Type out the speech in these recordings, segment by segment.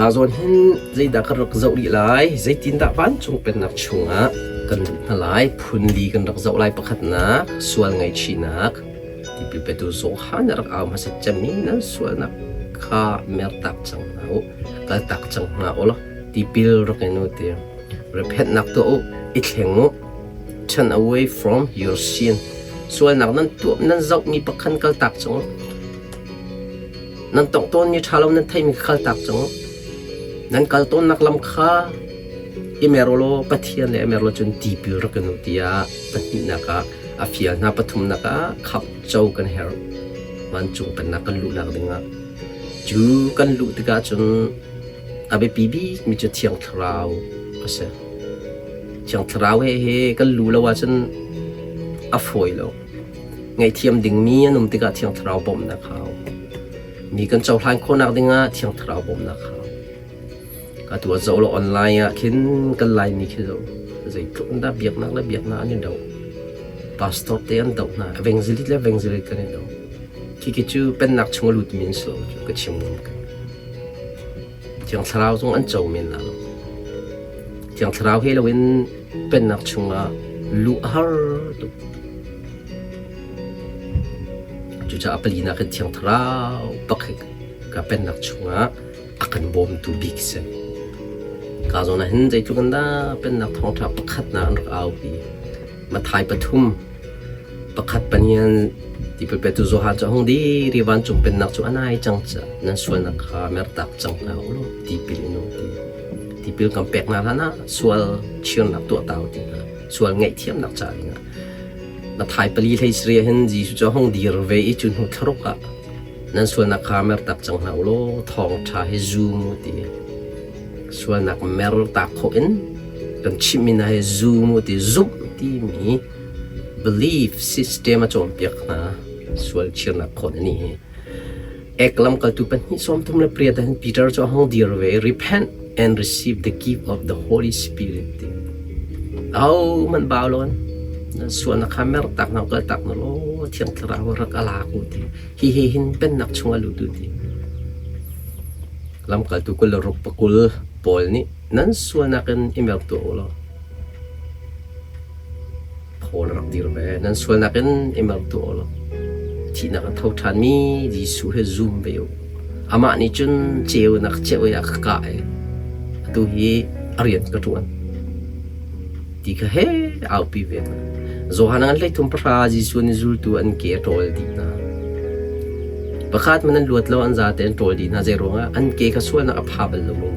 กาโซนหินใจดักรักเจ้าดีหลายใจตินดาวันจงเป็นนักชงะกันนั่นหลายพุนลีกันรักเจ้าหลายประคัดนักส่วนไงชีนักที่เป็นไปดูโซฮันรักเอามาสัจจะมีนั้นส่วนนักข้าเมื่อตักจังเอาก็ตักจังเอาล่ะที่พิลรักเงินเดียวrepentนักตัวอีกแห่ง turn away from your sin ส่วนนักนั้นตัวนั้นเจ้ามีประคันก็ตักจังนั้นตกต้นมีชาลมนั้นไทยมีข้าตักจังนั้นก็ต้นนักลำค้าเอเมโรโลปะเทียนเลยเอเมโรจนตีบิรักนุติยาปะนินักอาฟิลนาปฐุมนักขับเจ้ากันเฮรมันจงเป็นนักกันลุนักดึงจูกันลุติกาจนอาเบปีบีมีจุดเทียงทราวก็เสียเทียงทราวเฮกันลุแล้วว่าฉันอฟอยแล้วไงเทียมดึงมีนุ่มติกาเทียงทราวบ่มนักเขามีกันเจ้าพลานคนนักดึงเทียงทราวบ่มนักเขาก็ตัวเจ้าเราออนไลน์คิดกันไลน์นี่คิดเราใจทุกคนได้เบียกนักและเบียกนักนี่เดาพาสตอร์เตียนเดาหน้าเวงซิลิตและเวงซิลิตกันนี่เดาคิดจูเป็นนักชงลุดมินส์เราจูก็ชิมมุมกันเทียงทราวตรงอันเจ้ามินนะเทียงทราวให้เราเป็นนักชงลุฮาร์ตุจูจะอัปลีนักเทียงทราวปักก็เป็นนักชงakan bom tu big sen kazo na hin jai tu ganda pen nak thong tha pakhat na an au pi ma thai pathum pakhat panian ti pe pe tu zo ha cha hong di ri wan chung pen nak chu anai chang cha nan sual nak kha mer tak chang na lo ti pil no ti pil kam pek na na sual chion nak tu tau ti na sual ngai thiam nak cha ni na thai pali thai sri hin ji chu cha hong di re ve i chun hu tharokaนั่นส่วนนักข่าวเมื่อตักจังหาโลทองชาให้ซูมุตีส่วนนักเมื่อตักโคอินกันชิมินาให้ซูมุตีซุปที่มี belief system มาโจมเปียกนะส่วนเชื่อนักคนนี้เอกลัมกัลตุเป็นที่สมทุมเลเปรียดให้ปีเตอร์จะห้องเดียร์เว repent and receive the gift of the Holy Spirit เอามันเบาลงส่วนนักข่าวเมื่อตักนักก็ตักนโลเทียงทราวรักอลากูทีฮิหินเป็นนักชงลุดูทีลำกัลตุกุลรุปกุลปอลนี่นั้นส่วนนักกันอิมเมลตัวเราพอรักดีร์เวนั้นส่วนนักกันอิมเมลตัวเราที่นักเท่าทันมีดิสูเฮซูมเบลอามานี่จนเจ้านักเจ้าอยากกายตัวฮีเรียนกระทวนที่ก็เฮเอาปีเวนะZohanan lay tumprazi suni zultu an ke tol di na bakat manan luat law an zate an tol di na zero nga an ke ka suan na aphabal lo mo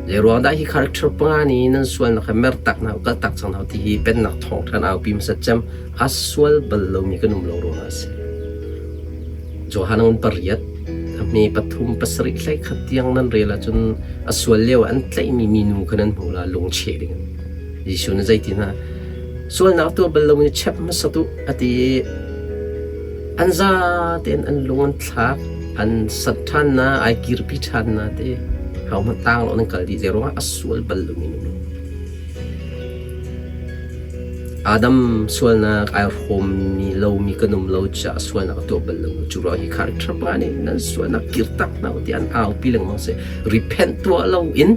zero da hi character pangani nan suan na khamer tak na ka tak sang na ti hi pen nak thong than au pim sa cham aswal bal lo mi kanum lo ro as Zohanan pariyat mi pathum pasri hlai khatiang nan rela chun aswal lew an tlai mi minu kanan hula long che ding jisu na zaitinaส่วนนักตัวเบลล์มันเช็บมาสัตุอติอันซาเต็นอันลงอันทักอันสัตทันนะไอกิรพิชันนะเตเขามาตั้งเราในกลดีเจรู้ว่าส่วนเบลล์มันอาดัมส่วนนักไอโฮมมีเลวมีขนมเลวจะส่วนนักตัวเบลล์จุรอฮิคาริทรบานี่นั่นส่วนนักกิรตักนะที่อันเอาพิลังมาเส repent ตัวเราอิน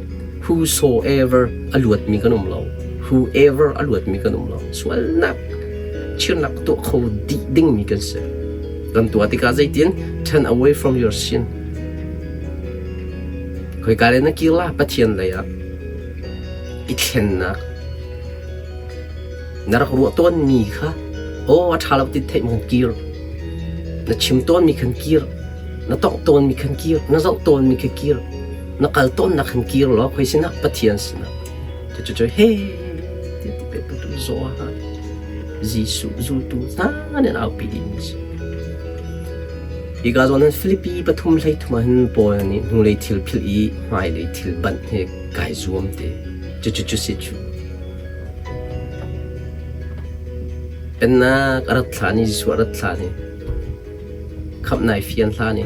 whosoever อลวดมีขนมเลวwhoever อลวดมีกันนุ่มเราส่วนนักเชื่อนักตัวเขาดิดิ้งมีกันเสียกันตัวที่กาใจเตียน turn away from your sin คอยการเล่นนักกีฬาปะเทียนเลยอ่ะอีเทียนนักนักรัวต้นมีค่ะโอ้ถ้าเราติดเทมันกีร์นักชิมต้นมีขันกีร์นักตอกต้นมีขันกีร์นักเจ้าต้นมีขันกีร์นักกัลต้นนักขันกีร์หรอคอยสินักปะเทียนสินะจะเฮ้Zoha Zisu Zultu Tanen au Pidins Igazonan Philippi Patum Lay Tuman Boyani Nulay Til Pili Mai Lay Til Ban He Kai Zoom De Juju Situ Penna Aratlani Zisu Aratlani Kap Nai Fian Lani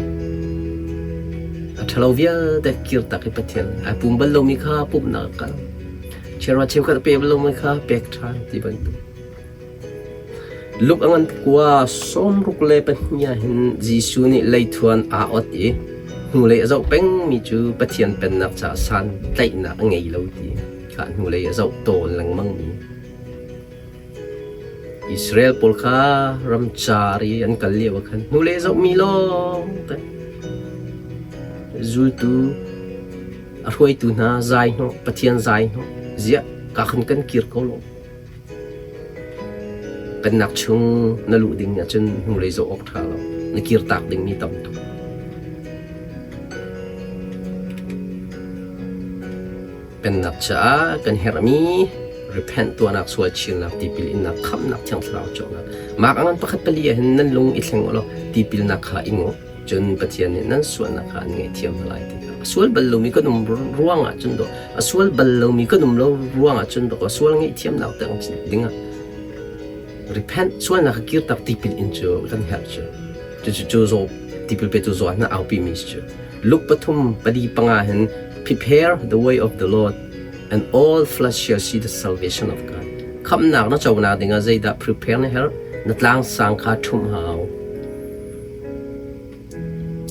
Atalovia De Kirtaki Patian Apum Balomika Pum Nakalเชื่อว่าเชื่อกันเปรียบลงไหมครับเปกทางที่บรรทุกลูกอันกว่าสมรุกเลยเป็นยาเห็นจีซูนี่เลยทวนอาอดเอ hnu le zo peng mi chu pathian pen nak cha san tlai na ngei lo ti kha hnu le zo to lang mang mi Israel pol kha ramchari an kalli wa khan hnu le zo mi lo te zul tu arhoi tu na zai no pathian zai no zia ka khan kan kir ko lo pen nak chung na lu ding ya chen hnu le zo ok tha lo na kir tak ding mi tam tu pen nak cha kan herami repent tu anak sual chin nak tipil in nak kham nak chang thrau chaw na mak angan pakhat pali hen nan lung ithleng lo tipil nak kha ingo chun pathian ni nan sual nak kha ngai thiam lai ti sual ballo mi kanum ruanga chun do sual ballo mi kanum lo ruanga chun do sual ngai thiam nak tang dinga repent sual nak kir tak tipil in chu kan her chu zo tipil pe tu zo na au pi mis chu look pathum pali panga hen prepare the way of the Lord and all flesh shall see the salvation of God. Kham nak na chaw na dinga zai da prepare na her na tlang sang kha thum hau.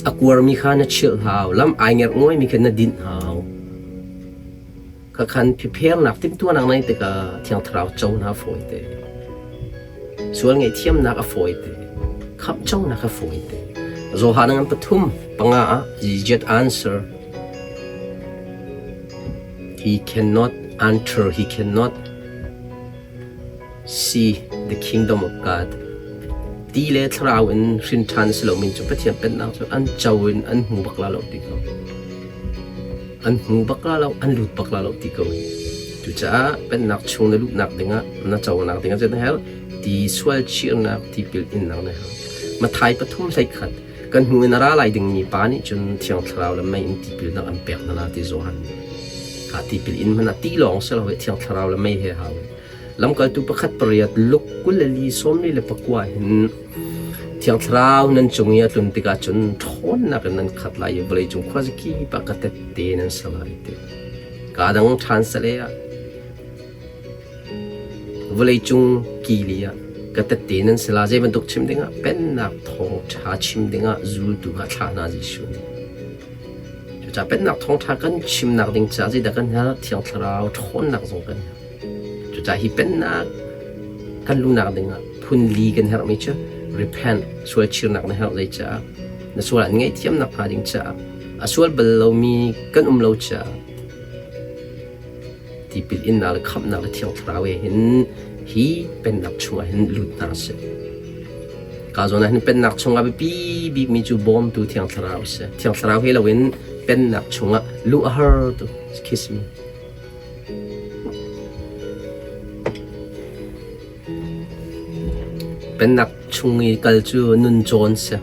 Akwar mi kha na chil hau lam ai nger ngoi mi kha na din hau. Ka khan prepare nak tim tu nang nai te ka thiang thrau chaw na foi te. Sual ngai thiam nak a foi te. Kham chaw na kha foi te. Zo hanang pathum panga jet answer. He cannot enter, he cannot see the kingdom of God. Ti le thrau in rin than slo min chu pathian pen na chu an chawin an hu bakla lo ti ko. An hu bakla lo an lut bakla lo ti ko. Chu cha pen nak chung na lut nak dinga na chaw nak dinga chen hel ti swal chi nak ti pil in nak na hel. Ma thai pathum sai khat kan hu na ra lai ding ni pa ni chun thiang thrau la mai in ti pil nak an pek na ti zo han. Ti pil in mana ti long sel ho thiang tharau la mai he ha lam kal tu pakhat pariat luk kul li som ni le pakwa hin thiang tharau nan chungia tlum tika chun thon na kan nan khat lai ble chung khwa ki pa ka te te nan salai te ka dang than sale ya ble chung ki lia ka te te nan sala je ban tuk chim dinga pen nak thong cha chim dinga zul tu ha thla na ji shu cha pen nak thong tha kan chim nak ding cha ji da kan ha thiang thrau thon nak zong kan chu cha hi pen nak kan lu nak ding phun li kan her mi cha repent sual chir nak na her le cha na sual ngai thiam nak pha ding cha a sual bal lo mi kan lo cha ti pil in na le kham na le thiang thrau e hin hi pen nak chunga hin lut na se ka zo na hin pen nak chunga bi bi mi chu bom tu thiang thrau se thiang thrau he lo win pen nak chunga lu a her to kiss me pen nak chungi kal chu nun jon se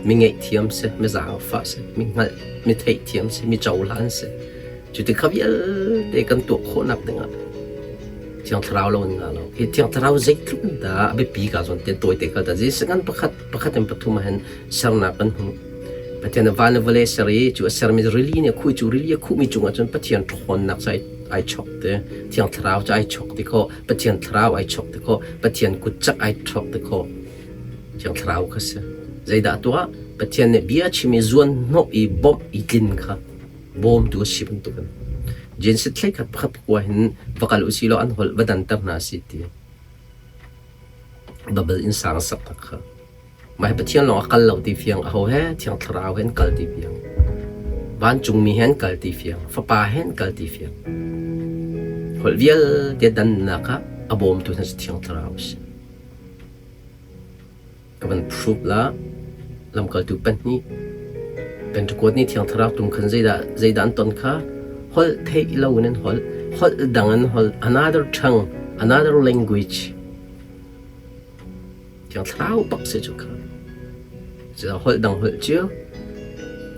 mi ngai thiam se me za fa se mi ngal mi thei thiam se mi chaw lan se chu te khabial te kan to kho nak dinga thiang thrau lo nga lo he thiang thrau zai tru da be pi ka zon te toy te ka da ji sangan pakhat em pathuma hen sarna kan hu pathian van vale sari chu sar mi really ne khu chu really khu mi chunga chon pathian thon nak sai ai chok te thiang thrau cha ai chok te kho pathian thrau ai chok te kho pathian ku chak ai chok te kho thiang thrau kha se zai da to pathian ne bia chi mi zuan no i bom i tin kha bom tu sipun tu kan jin se thlai khat pakhat ko hin vakal usilo an hol badan tar na si ti double in sang sak tak kha mai pathian lo akal lo ti fiang ho he thiang thrau hen kal ti fiang ban chung mi hen kal ti fiang fa pa hen kal ti fiang hol vial de dan na ka abom tu na thiang thrau se kaban proof la lam kal tu pen ni pen tu ko ni thiang thrau tum khan zai dan ton kha hol thei lo nen hol dangan hol another tongue another language thiang thrau pak se chu khaจะหดดังหดเจ้า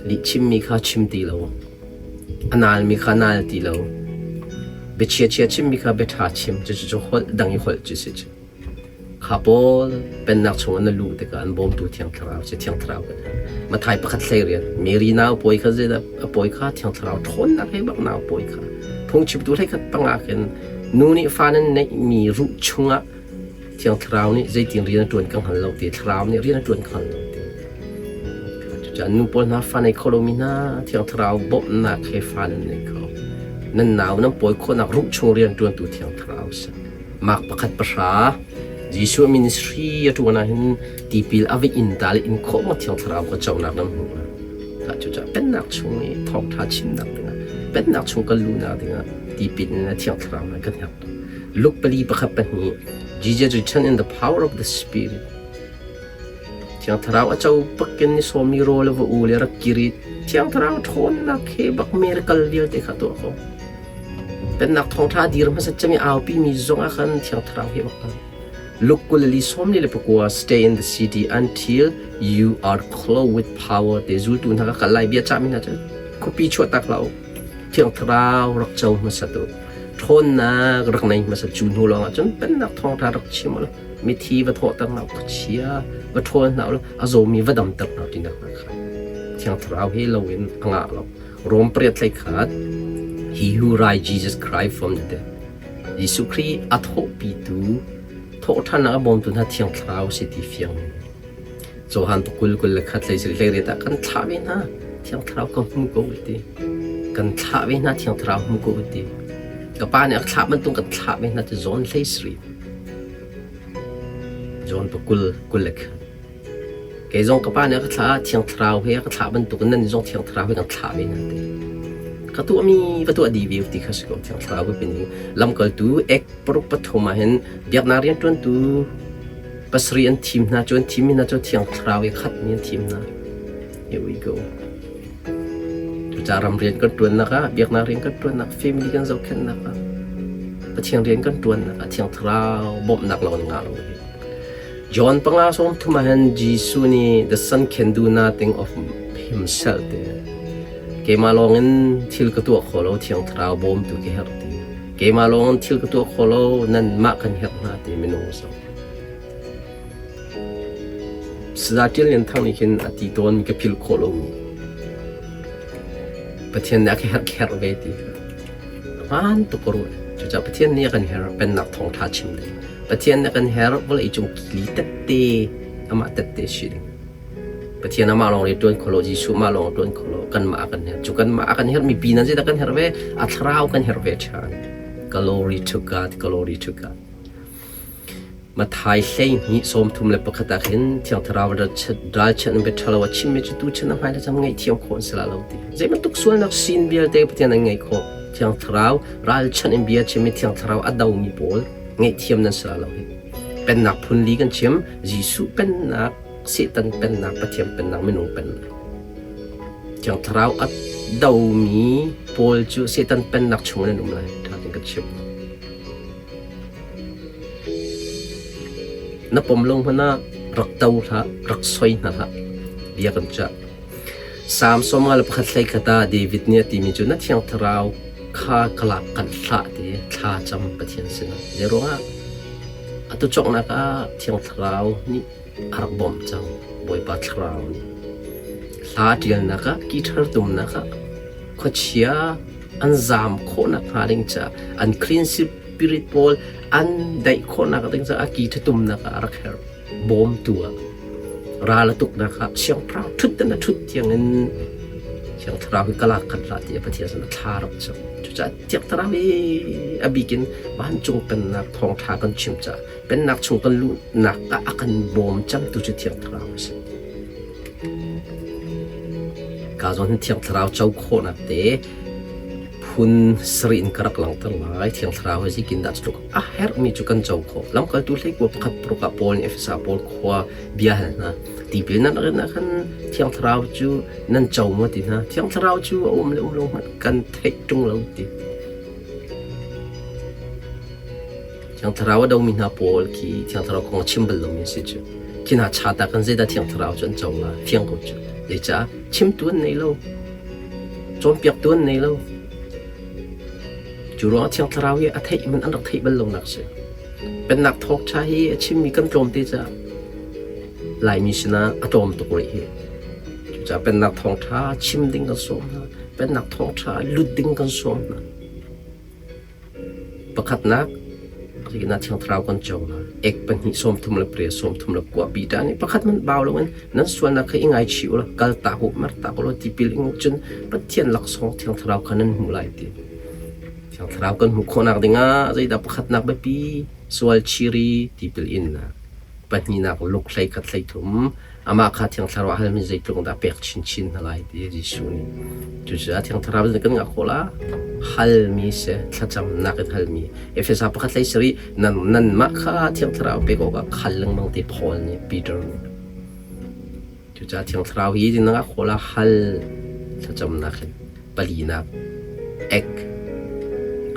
ลิชิมมีข้าชิมตีเราอนานมีข้านานตีเราเบเชียชิมมีข้าเบทาชิมจะหดดังยี่หดจุดสิจ้ะข้าพอเป็นนักชงอันลูกแต่การบ่มตัวเที่ยงทราวจะเที่ยงทราวกันมาถ่ายประคัดเสียนมีรีนาวป่วยข้าจะได้ป่วยข้าเที่ยงทราวทนนักให้บักนาวป่วยข้าพงชิบตัวให้ข้าปังอากันนู่นนี่ฟ้านั้นในมีรูชงะเที่ยงทราวนี่ใจตีนเรียนจวนกังหันเราตีทราวนี่เรียนจวนกังหันเรา จะนูปนนาฟันในโคโลมินาเที่ยงทราวบบนักเคฟันในเขานั่นหนาวน้ำป่วยคนนักรุ่งชงเรียนตัวตัวเที่ยงทราวสิมากประคัดประชายิสุมินิสทรีตัวนั้นตีพิลอวิอินตาลอินโคมาเที่ยงทราวก็เจ้านักน้ำหัวแต่จะเป็นนักชงนี้ทองท่าชิมนักดึงเป็นนักชงกันลูนักดึงตีพิลเนี่ยเที่ยงทราวนั่นกันครับลุกไปรีประคัดเป็นนี้ Jesus return in the power of the Spirit Tiang tharau achau pakken ni somni role wa ule rakiri tiang tharau thon na khe bak miracle vil te khato ko pen nak thong tha dir ma sachami aw pi mi zonga khan tiang tharau he bak lokul li somni le pakwa stay in the city until you are clothed with power te zul tu na ka lai bia cha mi na cha ko pi chwa tak lau tiang tharau rak chau ma sato thon na rak nai ma sa chun hu lo chon pen nak thong tha rak chimalมีทีวัตถุต่างๆก็เชียวัตถุต่างๆอาจจะมีวัดดำต่างๆที่นักนะครับเที่ยงทราวให้เราเห็นอ่างเรารวมเปรียบเลยขาด He who raised Jesus Christ from the dead ยิสุครีอัฐปีตูทุกท่านนักบอมตุนเที่ยงทราวสิที่เฟียงโจฮันตุกุลกุลขัดเลยสิเลยเรียกกันท้าวินาเที่ยงทราวก็มุกอุติกันท้าวินาเที่ยงทราวมุกอุติกับป้าเนี่ยท้ามันตรงกันท้าวินาจะโจนเลยสิจอนปกุลกุลเล็กแกจงกับป้าเนี่ยก็ท้าเที่ยงทราวเฮียก็ท้าบรรทุกนั่นจงเที่ยงทราวเฮียก็ท้าไปนั่นเองก็ตัวมีก็ตัวดีวิวที่เขาสกัดเที่ยงทราวเป็นลำก็ตัวเอกปรุปฐมมาเห็นเบียกนาเรียนจนตัวปัสเรียนทีมนะจนทีมนะจนเที่ยงทราวเฮียขัดเนี่ยทีมนะ here we go จะรำเรียนกันตัวนะคะเบียกนาเรียนกันตัวนักฟิล์มดีกันจะแค่นะคะแต่เที่ยงเรียนกันตัวนะคะเที่ยงทราวบ่มนักเราหงาเราJohn pangasom tumahan Jesus ni the son can do nothing of himself te ke malongin thil ka tu kholo thiang thrau bom tu ke her te ke malongin thil ka tu kholo nan ma kan her na te minu so sadatil yen thang ni kin ati ton mi ke phil kholo mi pathian na ke her ve ti man tu koru cha pathian ni kan her pen nak thong tha chim teประเทศนักการเฮร์บเลยจงกิลิตเตอามาเตเตชิลประเทศนั้นมาลองเรียนตัวโคโลจิสุมาลองตัวโคโลกันมากันเฮร์จุกันมากันเฮร์มีปีนั้นจะนักการเฮร์เวอัตราวกันเฮร์เวชาน glory to God glory to God มาไทยเซนนี้สมทุมเลยประกาศเห็นที่อัตราวเราฉันเป็นชาวชิมเมจุตุฉันทำให้เราทำไงที่อังคนสละเราดีใจมันทุกส่วนนักซินเบียร์เด็กประเทศนั้นไงโคที่อัตราวเราฉันเบียร์ชิมเมที่อัตราวอัดดาวมีบอลไงเทียมนั้นสละเราเป็นนักพุนลีกันเชื่อมยิสุเป็นนักเสตันเป็นนักปะเทียมเป็นนักไม่นุ่งเป็นจังทราวอัดดาวมีโพลจูเสตันเป็นนักชงนั่นนุ่มเลยท่าถึงกันเชื่อมนับผมลงพนะรักเต้าละรักสวยนั่นละเบียกันจะสามสมัยประคัตไลกตาเดวิดเนี่ยที่มีจุดนัดจังทราวข้ากลักกันละที่ข้าจำปะเทียนสินะเดี๋ยวว่าอัตุจงนักเที่ยงทราวนี่อาร์บอมจังบอยปัทราวนี่ลาเดียนนักกีทาร์ตุมนักขดเชียอันจามโคนักหาดิงจ้าอันคลีนซิปิริตบอลอันได้โคนักดิงจ้ากีทาร์ตุมนักอาร์เคอร์บอมตัวราละตุกนักเชียงพราวทุดนั่นทุดเที่ยงนั้นเชียงทราวกลักกันละที่ปะเทียนสนักทารับจังจะเที่ยงทราวอบิกินบ้านจงเป็นนักทองทากันชิมจ้าเป็นนักชงกันลุนักอากันบอมจังตุจะเที่ยงทราวสิการจนเที่ยงทราวเจ้าโคนักเตะพุนสรินกระกลังตั้งหลายเที่ยงทราวให้กินดัชตุกเฮร์มีจุกันเจ้าโคลำก็ตัวเล็กว่าขัดปรุกปอลเอฟซาปอลขวาเบียร์นะตีเป็นนั่นอะไรนะคันเที่ยงทราวจูนั่นเจ้ามาตีนะเที่ยงทราวจูอมลงมันกันเทจงเราตีที่ทราวดาวมินาโพลคีที่ทราวของชิมเบลลมิสิจูที่น่าชาตากันเจดาที่ทราวจนเจ้าละที่กูจูเดี๋ยวจ้าชิมตัวนี้เราจนเปียกตัวนี้เราจูร้องที่ทราวอัฐิมันอันดับที่เบลลงนักเสียเป็นนักทอกชาฮีชิมมีกันโจมตีจ้าลายมิชนะอะตอมตัวเองจะเป็นนักทองชาชิมดิ้งกันสมนะเป็นนักทองชาลุดดิ้งกันสมนะประคัดนัก ที่นัดเชียงทราวกันจงนะเอกเป็นหิสมทุมละเปรียสมทุมละกัวปีดานี่ประคัดมันเบาลงนั้นส่วนนักให้ง่ายชิวละกัลตาหุมัดตาก็ลดที่ปิลิงจนประเทียนหลักสองเชียงทราวกันนั้นหูไหลตีเชียงทราวกันหูคนนักดิ่งใจดับประคัดนักแบบปีส่วนชิรีที่ปิลินนะปัจจุบันก็ลุกใส่กัดใส่ถุมอามาขาดเชียงทราวฮัลมีใจตรงดาเปียกชินอะไรตีดิสุนีจุดจะเชียงทราวจะกันงักโคละฮัลมีเสถ้าจำนักฮัลมีเอฟเอสอาประคัดใส่สรีนั่นมาขาเชียงทราวไปก็ขันลังบางทีพอลนี่ปีเตอร์จุดจะเชียงทราวยี่ดินักโคละฮัลถ้าจำนักปลีนักเอก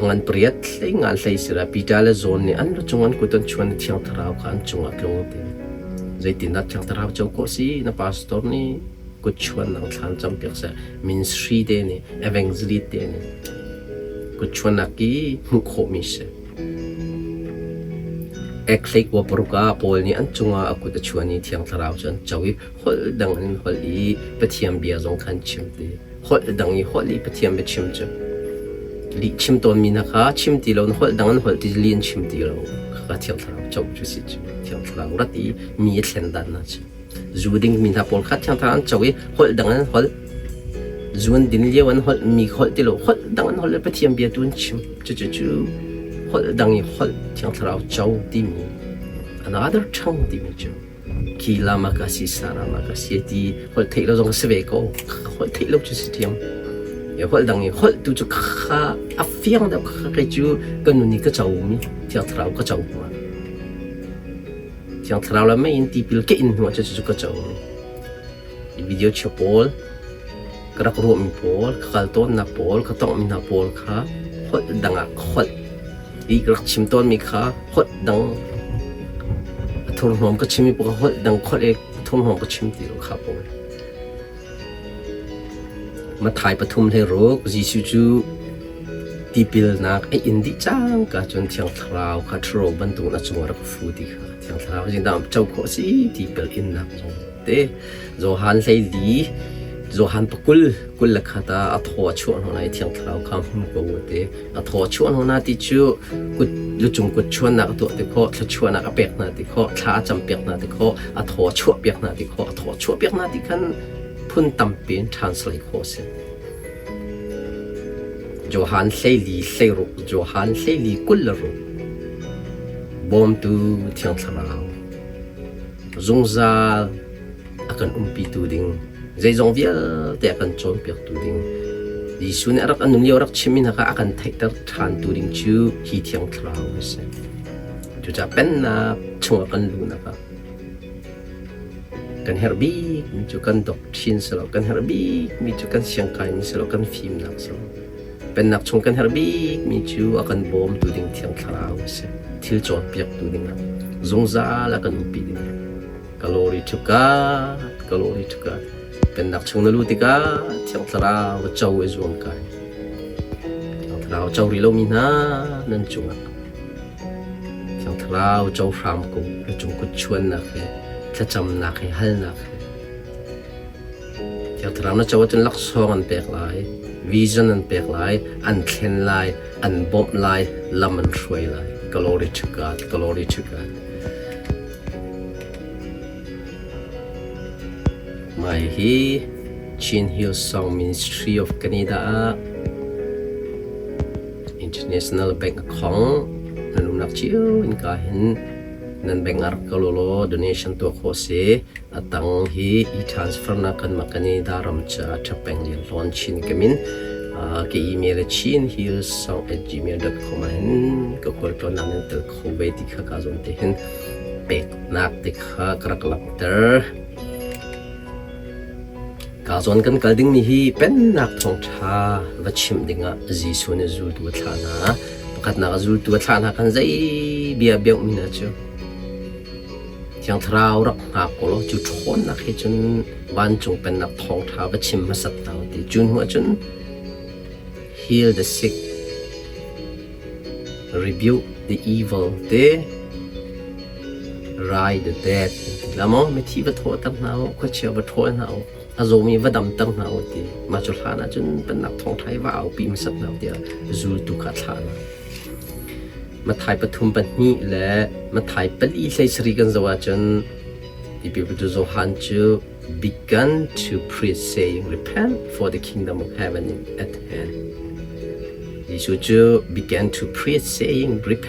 งานเปรียดเลยงานใส่สระปีดาลโซนนี่อันรู้จงอันกุตันชวนเชียงทราวกันจงอักลงเตะใจตินัดเชียงทราวเจ้าโคสีนับพาสตอร์นี่กุชวนนักทานจำเปียกเสมินสตรีเดนี่เอเวงซ์ลีเดนี่กุชวนนักกี้มุขมิเสเอกเล็กว่าปรุกาโพลนี่อันจงอักกุตันชวนนี่เชียงทราวจนเจ้าวิฮอลดังอันฮอลลีปะเทียมเบียร์จงขันชิมเตะฮอลดังอีฮอลลีปะเทียมเบชิมจ้ะลีชิมตัวมีนะคะชิมตีเราหอดังนั้นหอที่ลีนชิมตีเราข้าเที่ยวทางจบจุดสิจุเที่ยวทางรัฐีมีเส้นดันนะจ๊ะจูดิ้งมีท่าพอลข้าเที่ยวทางจบหอดังนั้นหอจูนดินเลี้ยวันหอมีหอที่เราหอดังนั้นหอไปเที่ยวเบียร์ตุนชิมจุหอดังอีหอเที่ยวทางจบที่มี another ช่องที่มีจ้ะคีลามากาซิสารามากาซิที่หอที่เราต้องเสวยก็หอที่เราจุดสิเที่ยวอย่าหอดังอีหอดูจุกข้าอัฟยังดับข้าก็จูกันนู่นนี่ก็เจ้ามีเที่ยวทางก็เจ้าหัวเที่ยวทางเราไม่ยินตีพิลเกินหัวจะจุกก็เจ้าวิดีโอเชื่อพอลกระโดดมีพอลขัลต้นนักพอลขัต้องมีนักพอลข้าหอดังอ่ะหออีกรักชิมต้นมีข้าหอดังทุ่งหอมก็ชิมมีพอหอดังหอเอกทุ่งหอมก็ชิมตีเราข้าพอลมาถ่ายปฐุมเทโรกจีซูจูที่พิลนักไออินดิจังก็จนเที่ยงทราวข้าทรบันตุนัจงรักฟูดีค่ะเที่ยงทราวจิงดามเจ้าโคสีที่พิลอินนักเตโจฮันใส่ดีโจฮันปกุลละข้าตาอัฐวชวนหัวในเที่ยงทราวคำหุ่นกูเตอัฐวชวนหัวหน้าที่จูกุดลุจงกุดชวนนักตัวที่ข้อชวนนักเปียกนักที่ข้อช้าจำเปียกนักที่ข้ออัฐวชวเปียกนักที่ข้ออัฐวชวเปียกนักที่ขันพุ่นตั้มเป็น translate โคเซโจฮันเซลีเซรุโจฮันเซลีกุลรุบอมตูเที่ยงทราวจงซาอากันปีตูดิงใจจงเวียแต่อากันจนเปียกตูดิงดิสุนรักอันนุ่มเยรักชิมินนะคะอากันไทตัดทานตูดิงจูฮีเที่ยงทราวเซจูจะเป็นนักชงอากันลูนะคะกันเฮอร์บีมีจุกันดอกชินสโลกันเฮอร์บีมีจุกันเชียงคายมีสโลกันฟิล์มนักสโลเป็นนักชงกันเฮอร์บีมีจูอากันบอมตูดิงเที่ยงทราวเซทิลจอดเปียกตูดิงนะจงซาละกันปีดิงกาโลรีทุกาเป็นนักชงนลูติกาเที่ยงทราวเจ้าเอจวงกายเที่ยงทราวเจ้าริโลมินานั่นจุงเที่ยงทราวเจ้าฟรามกูจงกุดชวนนักถ้าจำนักให้ฮัลนักเที่ยวทราวน่าจะว่าจนลักษณะเปลี่ยนหลายวิชั่นเปลี่ยนหลายอันเข็นหลายอันบอมหลายลำมันช่วยหลาย glory to God ไม่ฮีชินฮิลซอง Ministry of Canada International Bank ของนั่นนักเชี่ยวอินกาเห็นนั่นแบ่งอาร์กโลโล donation ตัวโคเซอตังฮีอีทรานสเฟอร์นักกันมากันนี่ดารมจะทับแบ่งเรียนลอนชินกัมินque email chin hillsong@gmail.com เห็นก็คนตัวนั้นเตอร์โคเวติข้ากาจนเห็นเป็กนักติข้ากระกลับเตอร์กาจนกันกระดิ่งมีฮีเป็นนักท่องชาวัชิมดิ่งจีสุนจูตัวท่านะประกาศนักจูตัวท่านะกันใจเบียมินะจูยังทราวรักหากโลจุดทนนักให้จนวันจงเป็นนักท่องชาวัชิมมาสัตว์เอาที่จุนหัวจนheal the sick, rebuke the evil, ride the dead. Lamo me thi va tho tam nao, ko chia va tho nao. Azomi va dam tam nao ti. Ma chul khana chun pen nak thong thai va au pi ma sat nao ti. Zul tu khat khana. มาถ่ายปฐุมปนีและมาถ่ายปลีใส่สรีกันสวัสดิ์ที่พิพิธภัณฑ์จู began to preach saying repent for the kingdom of heaven is at hand ยิสุจู began to preach saying repent